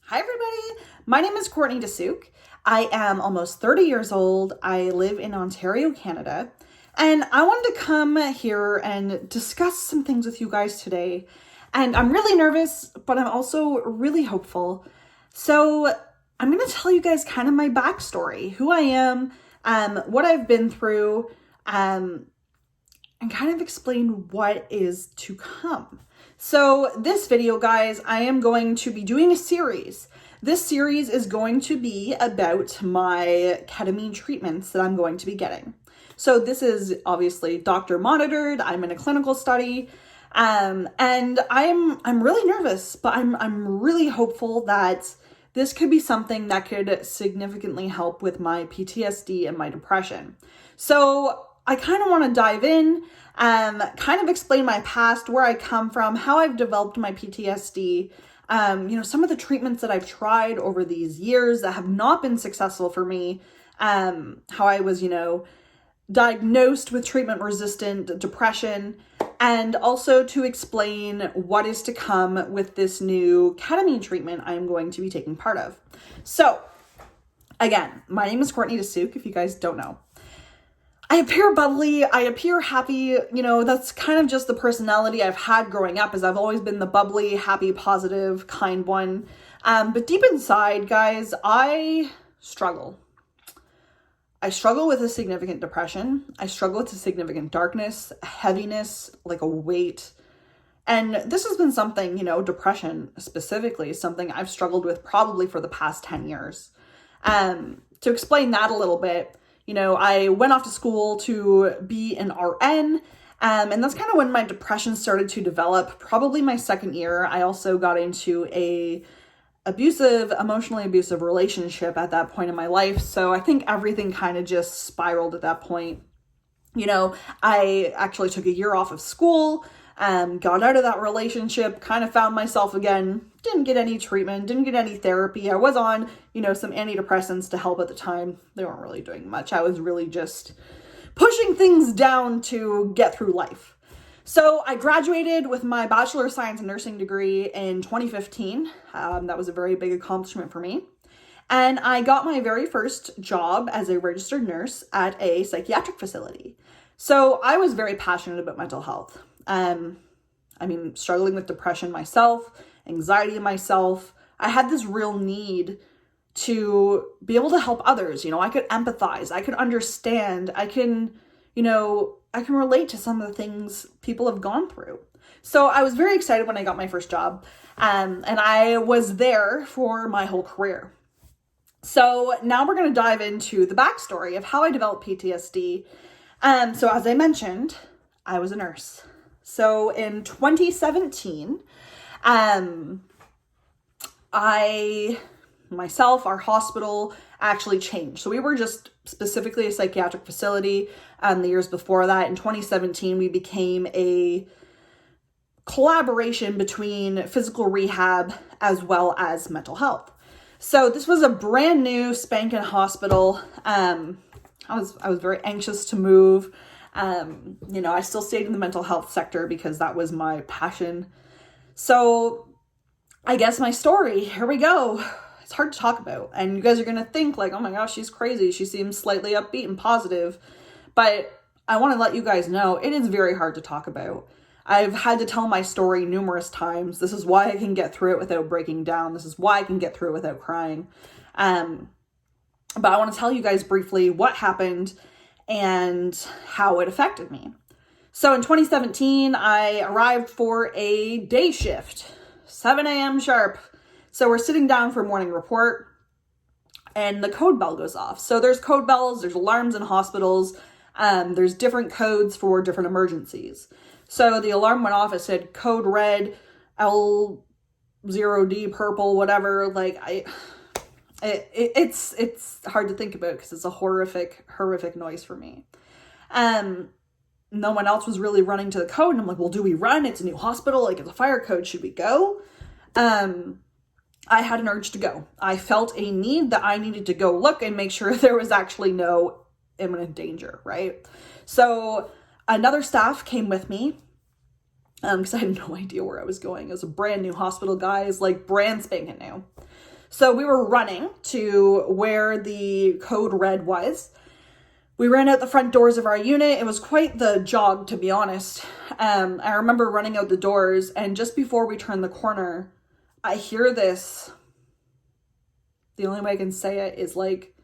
Hi everybody, my name is Courtney DeSuke. I am almost 30 years old. I live in Ontario, Canada, and I wanted to come here and discuss some things with you guys today. And I'm really nervous, but I'm also really hopeful. So I'm going to tell you guys kind of my backstory, who I am, what I've been through, and kind of explain what is to come. So this video, guys, I am going to be doing a series. This series is going to be about my ketamine treatments that I'm going to be getting. So this is obviously doctor monitored. I'm in a clinical study, and I'm really nervous, but I'm really hopeful that this could be something that could significantly help with my PTSD and my depression. So I kind of want to dive in, kind of explain my past, where I come from, how I've developed my PTSD, some of the treatments that I've tried over these years that have not been successful for me, how I was, diagnosed with treatment-resistant depression, and also to explain what is to come with this new ketamine treatment I'm going to be taking part of. So, again, my name is Courtney DeSuke, if you guys don't know. I appear bubbly, I appear happy, that's kind of just the personality I've had growing up, as I've always been the bubbly, happy, positive, kind one. But deep inside, guys, I struggle. I struggle with a significant depression. I struggle with a significant darkness, a heaviness, like a weight. And this has been something, depression specifically, something I've struggled with probably for the past 10 years. To explain that a little bit, I went off to school to be an RN, and that's kind of when my depression started to develop. Probably my second year, I also got into a emotionally abusive relationship at that point in my life. So I think everything kind of just spiraled at that point. I actually took a year off of school, got out of that relationship, kind of found myself again, didn't get any treatment, didn't get any therapy. I was on, some antidepressants to help at the time. They weren't really doing much. I was really just pushing things down to get through life. So I graduated with my Bachelor of Science in Nursing degree in 2015. That was a very big accomplishment for me. And I got my very first job as a registered nurse at a psychiatric facility. So I was very passionate about mental health. Struggling with depression myself, anxiety myself. I had this real need to be able to help others. I could empathize, I could understand, I can relate to some of the things people have gone through. So I was very excited when I got my first job, and I was there for my whole career. So now we're going to dive into the backstory of how I developed PTSD. So as I mentioned, I was a nurse. So in 2017, our hospital actually changed. So we were just specifically a psychiatric facility. The years before that, in 2017, we became a collaboration between physical rehab as well as mental health. So this was a brand new spanking hospital. I was very anxious to move. I still stayed in the mental health sector because that was my passion. So I guess my story, here we go. It's hard to talk about. And you guys are going to think like, oh my gosh, she's crazy. She seems slightly upbeat and positive. But I want to let you guys know it is very hard to talk about. I've had to tell my story numerous times. This is why I can get through it without breaking down. This is why I can get through it without crying. But I want to tell you guys briefly what happened and how it affected me. So in 2017, I arrived for a day shift, 7 a.m. sharp. So we're sitting down for morning report, and the code bell goes off. So there's code bells, there's alarms in hospitals, there's different codes for different emergencies. So the alarm went off, it said code red, L0D purple, whatever. It's hard to think about because it's a horrific noise for me. No one else was really running to the code, and I'm like, well, do we run? It's a new hospital, it's a fire code, should we go? I had an urge to go. I felt a need that I needed to go look and make sure there was actually no imminent danger, right? So another staff came with me, because I had no idea where I was going. It was a brand new hospital, guys, brand spanking new. So we were running to where the code red was. We ran out the front doors of our unit. It was quite the jog, to be honest. I remember running out the doors, and just before we turned the corner, I hear this. The only way I can say it is like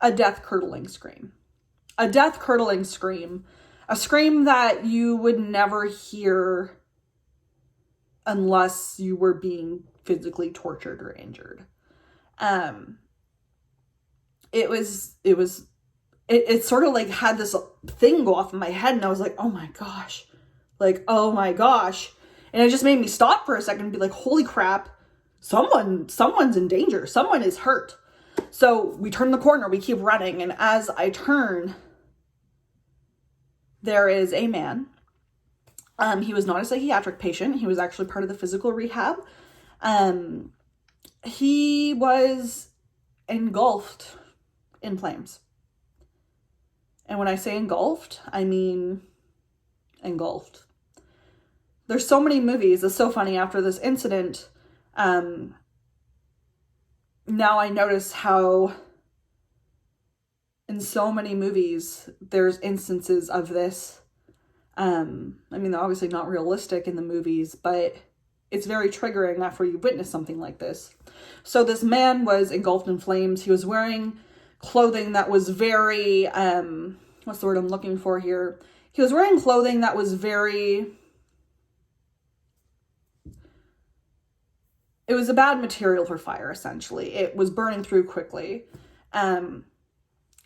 a death-curdling scream. A death-curdling scream. A scream that you would never hear unless you were being physically tortured or injured. It sort of like had this thing go off in my head, and I was like, oh my gosh. Like, oh my gosh. And it just made me stop for a second and be like, holy crap, someone's in danger. Someone is hurt. So we turn the corner, we keep running. And as I turn, there is a man. He was not a psychiatric patient. He was actually part of the physical rehab. He was engulfed in flames. And when I say engulfed, I mean engulfed. There's so many movies. It's so funny. After this incident, now I notice how in so many movies there's instances of this. I mean, they're obviously not realistic in the movies, but it's very triggering after you witness something like this. So this man was engulfed in flames. He was wearing clothing that was very, what's the word I'm looking for here? He was wearing clothing that was very, it was a bad material for fire, essentially. It was burning through quickly.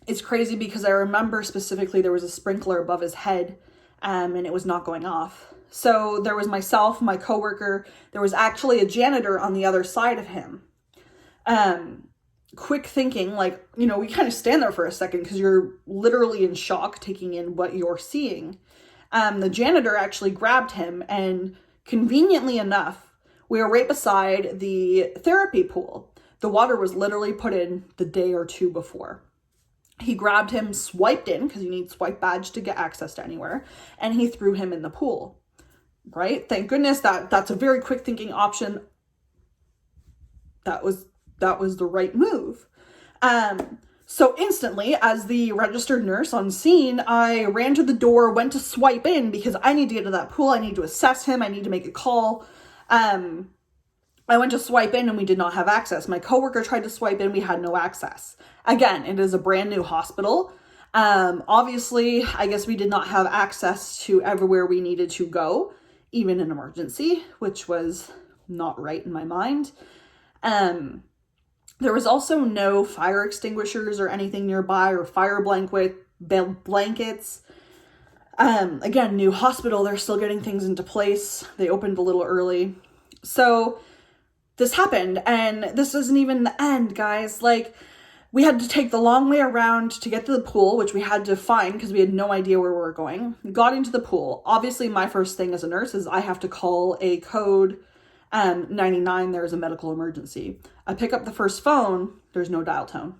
It's crazy because I remember specifically there was a sprinkler above his head, and it was not going off. So there was myself, my coworker, there was actually a janitor on the other side of him. Quick thinking, like, you know, we kind of stand there for a second because you're literally in shock taking in what you're seeing. The janitor actually grabbed him, and conveniently enough, we were right beside the therapy pool. The water was literally put in the day or two before. He grabbed him, swiped in, because you need swipe badge to get access to anywhere, and he threw him in the pool. Right? Thank goodness that's a very quick thinking option. That was the right move. So instantly, as the registered nurse on scene, I ran to the door, went to swipe in because I need to get to that pool. I need to assess him. I need to make a call. I went to swipe in and we did not have access. My coworker tried to swipe in. We had no access. Again, it is a brand new hospital. Obviously, I guess we did not have access to everywhere we needed to go, even in emergency, which was not right in my mind. There was also no fire extinguishers or anything nearby, or fire blankets. Again, new hospital, they're still getting things into place. They opened a little early. So this happened, and this isn't even the end, guys. Like, we had to take the long way around to get to the pool, which we had to find because we had no idea where we were going. We got into the pool. Obviously, my first thing as a nurse is I have to call a code 99. There's a medical emergency. I pick up the first phone. There's no dial tone.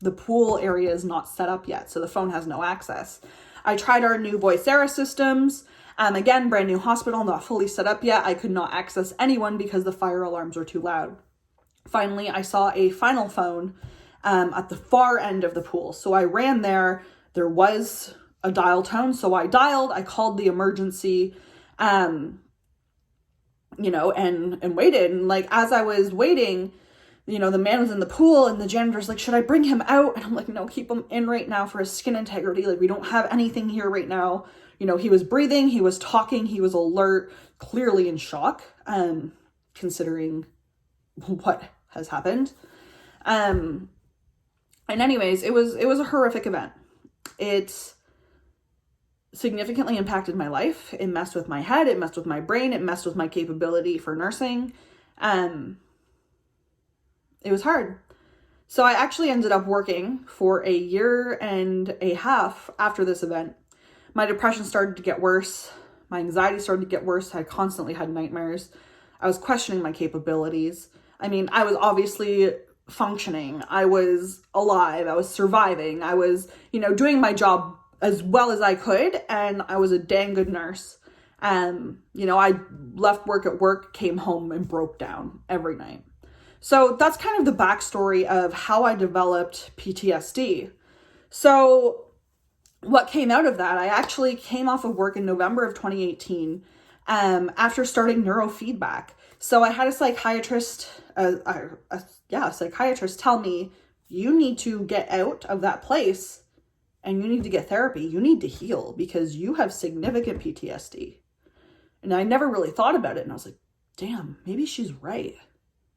The pool area is not set up yet, so the phone has no access. I tried our new Voicera systems. Again, brand new hospital, not fully set up yet. I could not access anyone because the fire alarms were too loud. Finally, I saw a final phone at the far end of the pool. So I ran there. There was a dial tone. So I dialed, I called the emergency, and waited. And like, as I was waiting, the man was in the pool and the janitor's like, should I bring him out? And I'm like, no, keep him in right now for his skin integrity. Like, we don't have anything here right now. He was breathing, he was talking, he was alert, clearly in shock, considering what has happened. And anyways, it was a horrific event. It significantly impacted my life. It messed with my head. It messed with my brain. It messed with my capability for nursing. It was hard. So I actually ended up working for a year and a half after this event. My depression started to get worse. My anxiety started to get worse. I constantly had nightmares. I was questioning my capabilities. I mean, I was obviously functioning. I was alive. I was surviving. I was, doing my job as well as I could. And I was a dang good nurse. I left work at work, came home and broke down every night. So that's kind of the backstory of how I developed PTSD. So what came out of that, I actually came off of work in November of 2018 after starting neurofeedback. So I had a psychiatrist, a psychiatrist tell me, you need to get out of that place and you need to get therapy. You need to heal because you have significant PTSD. And I never really thought about it. And I was like, damn, maybe she's right.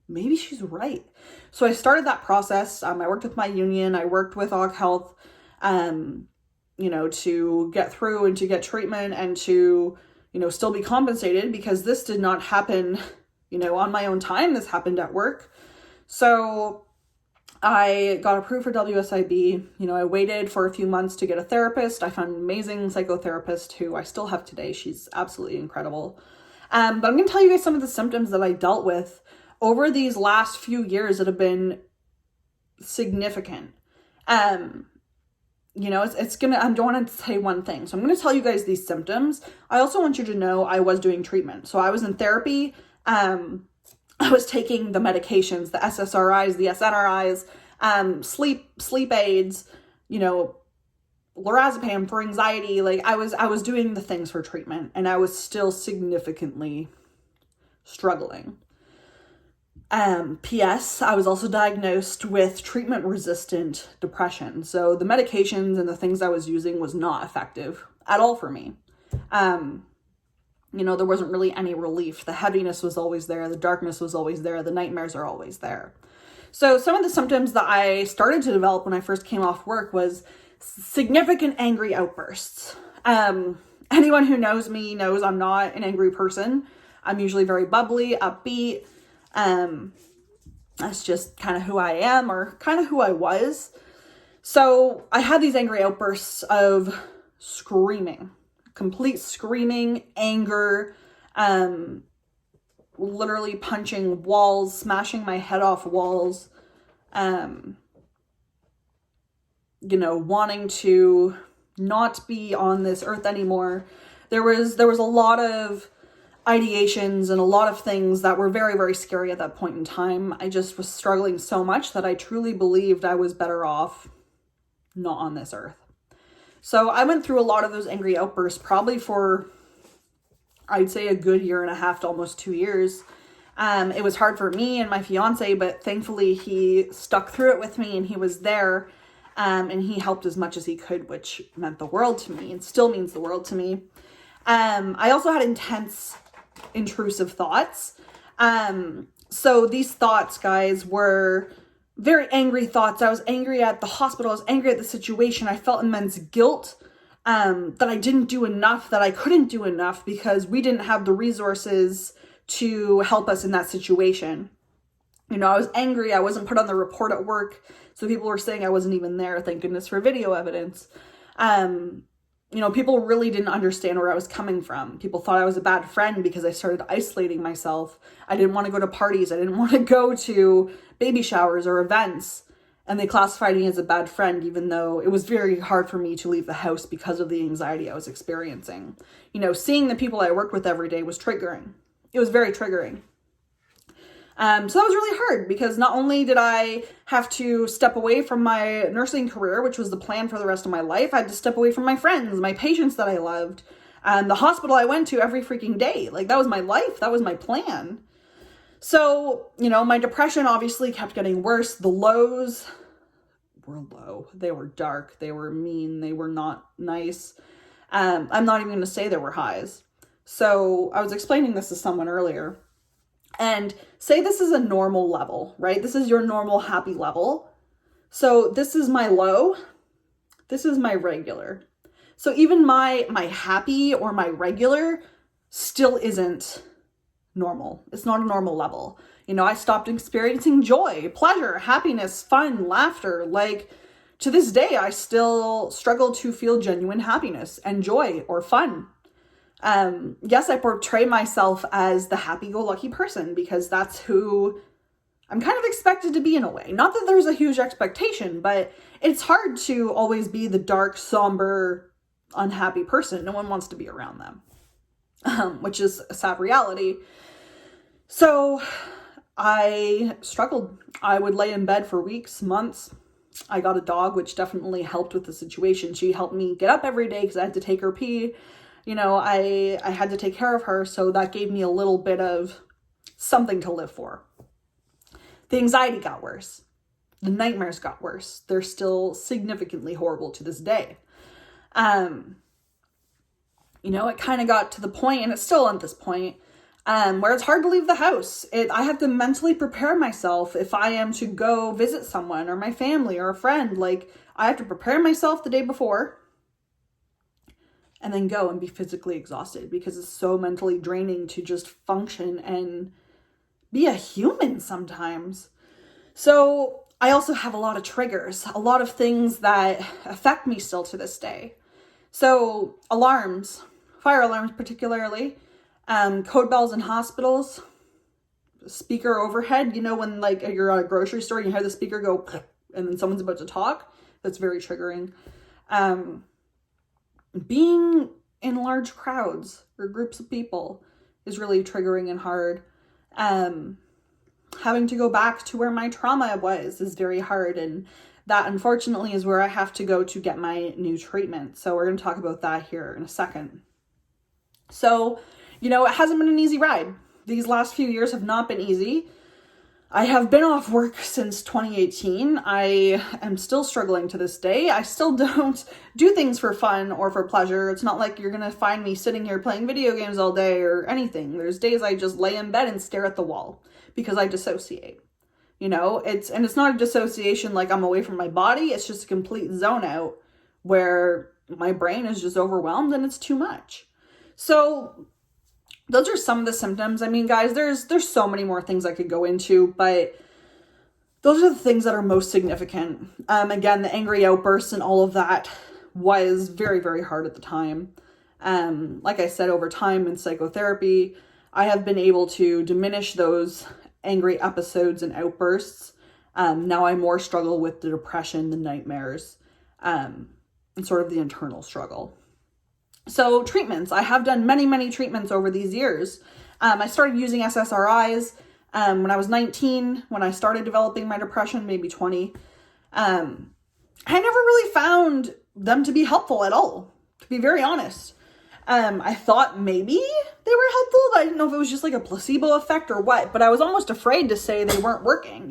Maybe she's right. So I started that process. I worked with my union. I worked with Aug Health, to get through and to get treatment and to, still be compensated, because this did not happen, on my own time. This happened at work. So I got approved for WSIB. I waited for a few months to get a therapist. I found an amazing psychotherapist who I still have today. She's absolutely incredible. But I'm going to tell you guys some of the symptoms that I dealt with over these last few years that have been significant. I don't want to say one thing. So I'm going to tell you guys these symptoms. I also want you to know I was doing treatment. So I was in therapy. I was taking the medications, the SSRIs, the SNRIs, sleep aids, lorazepam for anxiety. Like I was doing the things for treatment, and I was still significantly struggling. P.S. I was also diagnosed with treatment-resistant depression. So the medications and the things I was using was not effective at all for me. There wasn't really any relief. The heaviness was always there. The darkness was always there. The nightmares are always there. So some of the symptoms that I started to develop when I first came off work was significant angry outbursts. Anyone who knows me knows I'm not an angry person. I'm usually very bubbly, upbeat. That's just kind of who I am, or kind of who I was. So I had these angry outbursts of screaming, complete screaming, anger, literally punching walls, smashing my head off walls, wanting to not be on this earth anymore. There was a lot of ideations and a lot of things that were very, very scary at that point in time. I just was struggling so much that I truly believed I was better off not on this earth. So I went through a lot of those angry outbursts probably for, I'd say, a good year and a half to almost 2 years. It was hard for me and my fiance, but thankfully he stuck through it with me and he was there, and he helped as much as he could, which meant the world to me and still means the world to me. I also had intense intrusive thoughts. So these thoughts, guys, were very angry thoughts. I was angry at the hospital. I was angry at the situation. I felt immense guilt that I didn't do enough, that I couldn't do enough because we didn't have the resources to help us in that situation. I was angry. I wasn't put on the report at work. So people were saying I wasn't even there. Thank goodness for video evidence. People really didn't understand where I was coming from. People thought I was a bad friend because I started isolating myself. I didn't want to go to parties. I didn't want to go to baby showers or events. And they classified me as a bad friend, even though it was very hard for me to leave the house because of the anxiety I was experiencing. Seeing the people I worked with every day was triggering. It was very triggering. So that was really hard because not only did I have to step away from my nursing career, which was the plan for the rest of my life, I had to step away from my friends, my patients that I loved, and the hospital I went to every freaking day. Like, that was my life. That was my plan. So, my depression obviously kept getting worse. The lows were low. They were dark. They were mean. They were not nice. I'm not even going to say there were highs. So I was explaining this to someone earlier. And say this is a normal level, right? This is your normal happy level. So this is my low. This is my regular. So even my happy or my regular still isn't normal. It's not a normal level. I stopped experiencing joy, pleasure, happiness, fun, laughter. Like, to this day, I still struggle to feel genuine happiness and joy or fun. Yes, I portray myself as the happy-go-lucky person because that's who I'm kind of expected to be in a way. Not that there's a huge expectation, but it's hard to always be the dark, somber, unhappy person. No one wants to be around them, which is a sad reality. So I struggled. I would lay in bed for weeks, months. I got a dog, which definitely helped with the situation. She helped me get up every day because I had to take her pee. I had to take care of her, so that gave me a little bit of something to live for. The anxiety got worse. The nightmares got worse. They're still significantly horrible to this day. It kind of got to the point, and it's still at this point, where it's hard to leave the house. I have to mentally prepare myself if I am to go visit someone or my family or a friend. Like, I have to prepare myself the day before and then go and be physically exhausted because it's so mentally draining to just function and be a human sometimes. So I also have a lot of triggers, a lot of things that affect me still to this day. So alarms, fire alarms particularly, code bells in hospitals, speaker overhead, when like you're at a grocery store and you hear the speaker go and then someone's about to talk, that's very triggering. Being in large crowds or groups of people is really triggering and hard. Having to go back to where my trauma was is very hard, and that unfortunately is where I have to go to get my new treatment. So we're going to talk about that here in a second. So, it hasn't been an easy ride. These last few years have not been easy. I have been off work since 2018. I am still struggling to this day. I still don't do things for fun or for pleasure. It's not like you're going to find me sitting here playing video games all day or anything. There's days I just lay in bed and stare at the wall because I dissociate. It's not a dissociation like I'm away from my body. It's just a complete zone out where my brain is just overwhelmed and it's too much. So those are some of the symptoms. I mean, guys, there's so many more things I could go into, but those are the things that are most significant. Again, the angry outbursts and all of that was very, very hard at the time. Like I said, over time in psychotherapy, I have been able to diminish those angry episodes and outbursts. Now I more struggle with the depression, the nightmares, and sort of the internal struggle. So treatments, I have done many, many treatments over these years. I started using SSRIs when I was 19, when I started developing my depression, maybe 20. I never really found them to be helpful at all, to be very honest. I thought maybe they were helpful, but I didn't know if it was just like a placebo effect or what, but I was almost afraid to say they weren't working,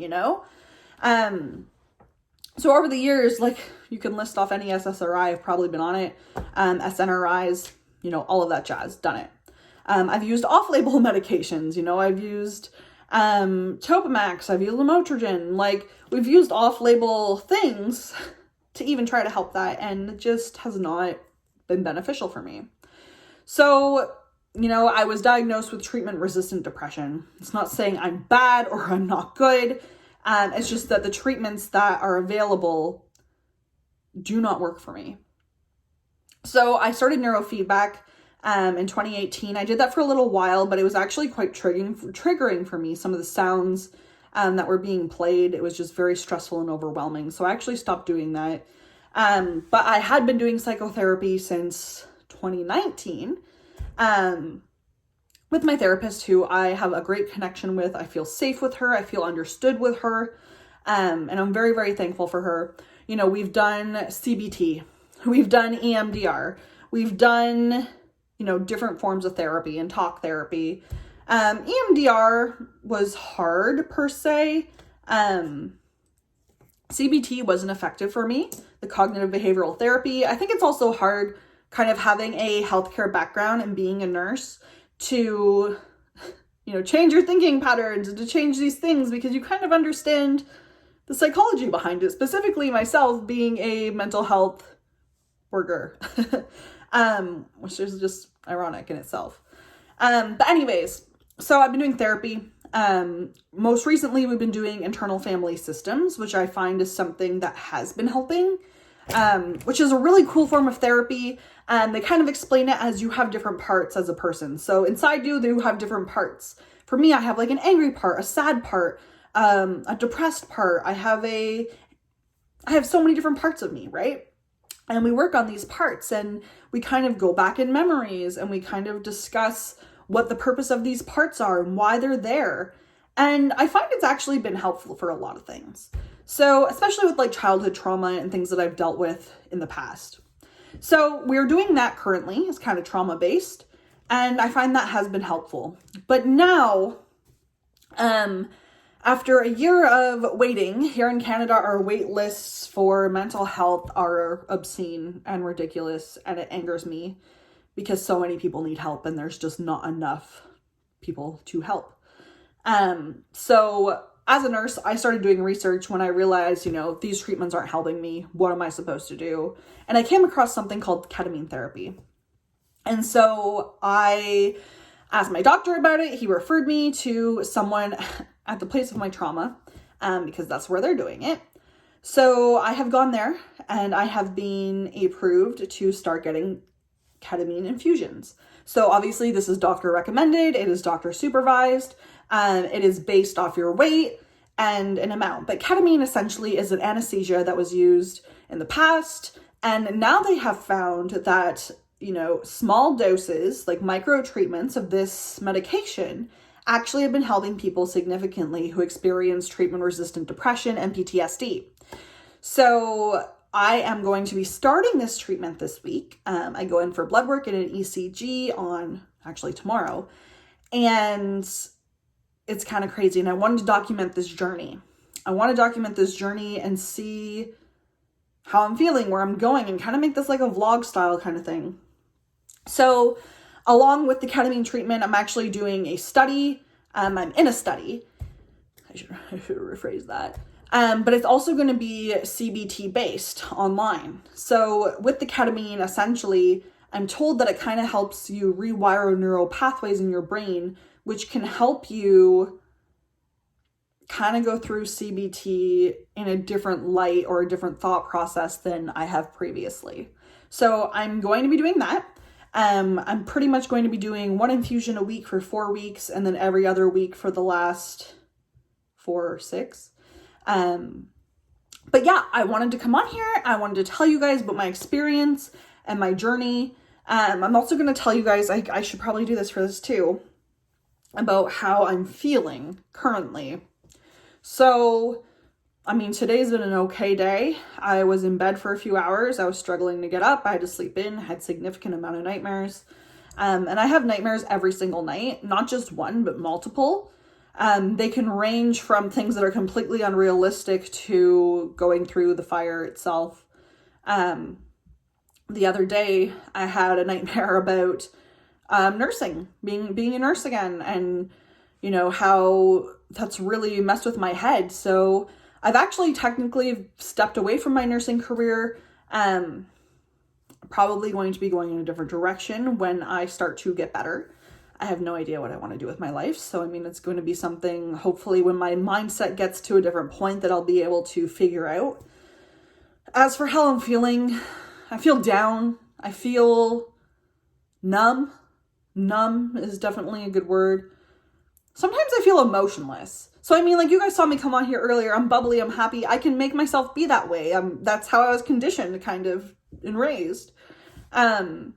So over the years, like, you can list off any SSRI, I've probably been on it, SNRIs, all of that jazz, done it. I've used off-label medications, I've used Topamax, I've used Lamotrigine, like, we've used off-label things to even try to help that, and it just has not been beneficial for me. So, I was diagnosed with treatment-resistant depression. It's not saying I'm bad or I'm not good. It's just that the treatments that are available do not work for me. So I started neurofeedback in 2018. I did that for a little while, but it was actually quite triggering for me. Some of the sounds that were being played, it was just very stressful and overwhelming. So I actually stopped doing that. But I had been doing psychotherapy since 2019. With my therapist, who I have a great connection with. I feel safe with her. I feel understood with her. And I'm very, very thankful for her. We've done CBT. We've done EMDR. We've done, different forms of therapy and talk therapy. EMDR was hard per se. CBT wasn't effective for me. The cognitive behavioral therapy. I think it's also hard kind of having a healthcare background and being a nurse to, change your thinking patterns and to change these things because you kind of understand the psychology behind it, specifically myself being a mental health worker, which is just ironic in itself. But anyways, so I've been doing therapy. Most recently, we've been doing internal family systems, which I find is something that has been helping, which is a really cool form of therapy. They kind of explain it as you have different parts as a person. So inside you have different parts. For me, I have like an angry part, a sad part, a depressed part. I have so many different parts of me, right? And we work on these parts and we kind of go back in memories and we kind of discuss what the purpose of these parts are and why they're there. And I find it's actually been helpful for a lot of things. So especially with like childhood trauma and things that I've dealt with in the past. So we're doing that currently. It's kind of trauma based. And I find that has been helpful. But now, after a year of waiting, here in Canada, our wait lists for mental health are obscene and ridiculous, and it angers me because so many people need help and there's just not enough people to help. So as a nurse, I started doing research when I realized, these treatments aren't helping me. What am I supposed to do? And I came across something called ketamine therapy. And so I asked my doctor about it. He referred me to someone at the place of my trauma, because that's where they're doing it. So I have gone there and I have been approved to start getting ketamine infusions. So obviously this is doctor recommended. It is doctor supervised. It is based off your weight and an amount. But ketamine essentially is an anesthesia that was used in the past. And now they have found that, small doses, like micro treatments of this medication, actually have been helping people significantly who experience treatment-resistant depression and PTSD. So I am going to be starting this treatment this week. I go in for blood work and an ECG on actually tomorrow. And it's kind of crazy. And I wanted to document this journey. I want to document this journey and see how I'm feeling, where I'm going, and kind of make this like a vlog style kind of thing. So along with the ketamine treatment, I'm actually doing a study. I'm in a study. I should rephrase that. But it's also going to be CBT based online. So with the ketamine, essentially, I'm told that it kind of helps you rewire neural pathways in your brain, which can help you kind of go through CBT in a different light or a different thought process than I have previously. So I'm going to be doing that. I'm pretty much going to be doing 1 infusion a week for 4 weeks, and then every other week for the last 4 or 6. But yeah, I wanted to come on here. I wanted to tell you guys about my experience and my journey. I'm also going to tell you guys, I should probably do this for this too, about how I'm feeling currently. So, today's been an okay day. I was in bed for a few hours. I was struggling to get up. I had to sleep in. I had significant amount of nightmares. And I have nightmares every single night, not just one, but multiple. They can range from things that are completely unrealistic to going through the fire itself. The other day, I had a nightmare about nursing, being a nurse again, and how that's really messed with my head. So I've actually technically stepped away from my nursing career. Probably going to be going in a different direction when I start to get better. I have no idea what I want to do with my life. So, it's going to be something, hopefully, when my mindset gets to a different point, that I'll be able to figure out. As for how I'm feeling, I feel down. I feel numb. Numb is definitely a good word. Sometimes I feel emotionless. So, like you guys saw me come on here earlier. I'm bubbly. I'm happy. I can make myself be that way. That's how I was conditioned, kind of, and raised. But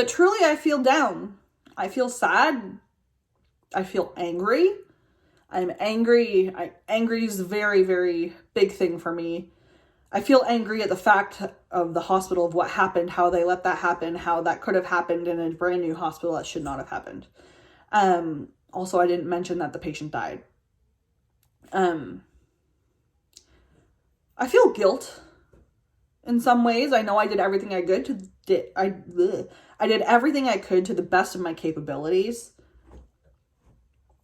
truly, I feel down. I feel sad. I feel angry. I'm angry. Angry is a very, very big thing for me. I feel angry at the fact of the hospital, of what happened, how they let that happen, how that could have happened in a brand new hospital that should not have happened. Also, I didn't mention that the patient died. I feel guilt in some ways. I know I did everything I could I did everything I could to the best of my capabilities,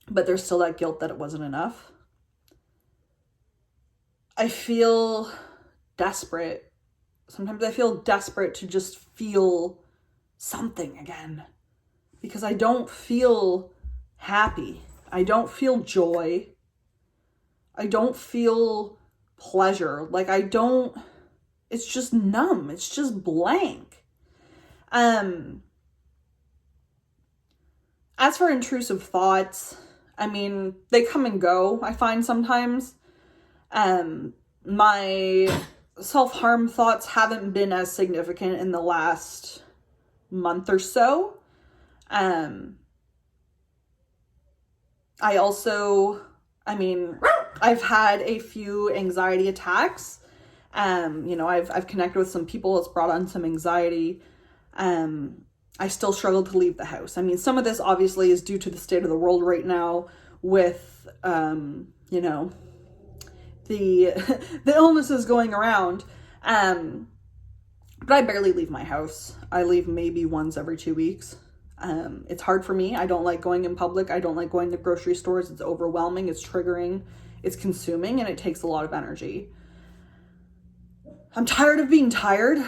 but there's still that guilt that it wasn't enough. I feel desperate. Sometimes I feel desperate to just feel something again, because I don't feel happy. I don't feel joy. I don't feel pleasure. It's just numb. It's just blank. As for intrusive thoughts, they come and go, I find sometimes. My self-harm thoughts haven't been as significant in the last month or so. I also, I mean, I've had a few anxiety attacks. You know, I've connected with some people. It's brought on some anxiety. I still struggle to leave the house. I mean, some of this obviously is due to the state of the world right now with, you know, the the illnesses going around. But I barely leave my house. I leave maybe once every 2 weeks. It's hard for me. I don't like going in public. I don't like going to grocery stores. It's overwhelming. It's triggering. It's consuming, and it takes a lot of energy. I'm tired of being tired.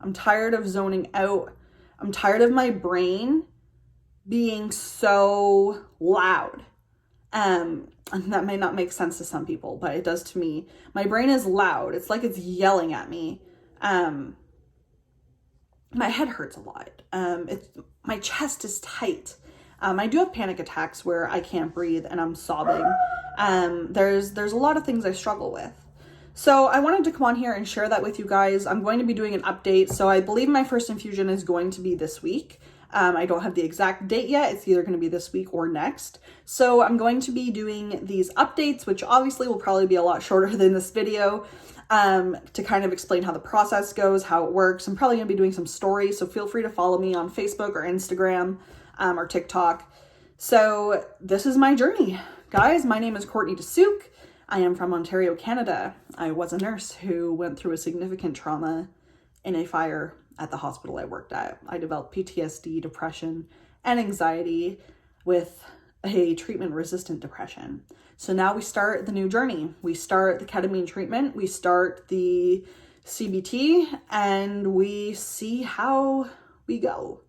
I'm tired of zoning out. I'm tired of my brain being so loud. And that may not make sense to some people, but it does to me. My brain is loud. It's like it's yelling at me. My head hurts a lot. My chest is tight. I do have panic attacks where I can't breathe and I'm sobbing. There's a lot of things I struggle with. So I wanted to come on here and share that with you guys. I'm going to be doing an update. So I believe my first infusion is going to be this week. I don't have the exact date yet. It's either going to be this week or next. So I'm going to be doing these updates, which obviously will probably be a lot shorter than this video, to kind of explain how the process goes, how it works. I'm probably going to be doing some stories, so feel free to follow me on Facebook or Instagram, or TikTok. So this is my journey. Guys, my name is Courtney DeSuke. I am from Ontario, Canada. I was a nurse who went through a significant trauma in a fire at the hospital I worked at. I developed PTSD, depression, and anxiety with a treatment-resistant depression. So now we start the new journey. We start the ketamine treatment, we start the CBT, and we see how we go.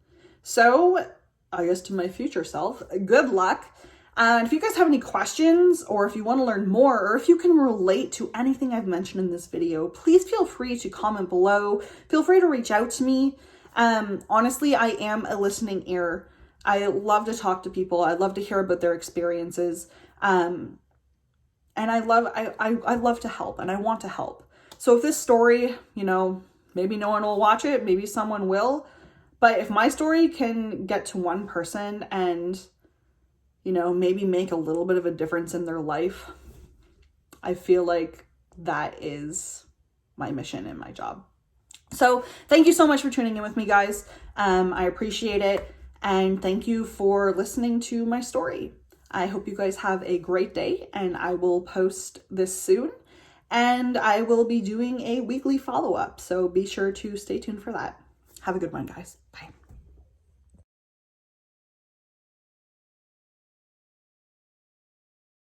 So I guess to my future self, good luck. And if you guys have any questions, or if you want to learn more, or if you can relate to anything I've mentioned in this video, please feel free to comment below. Feel free to reach out to me. Honestly, I am a listening ear. I love to talk to people. I love to hear about their experiences. And I love to help, and I want to help. So if this story, you know, maybe no one will watch it, maybe someone will, but if my story can get to one person and, you know, maybe make a little bit of a difference in their life, I feel like that is my mission and my job. So thank you so much for tuning in with me, guys. I appreciate it. And thank you for listening to my story. I hope you guys have a great day, and I will post this soon. And I will be doing a weekly follow-up. So be sure to stay tuned for that. Have a good one, guys. Bye.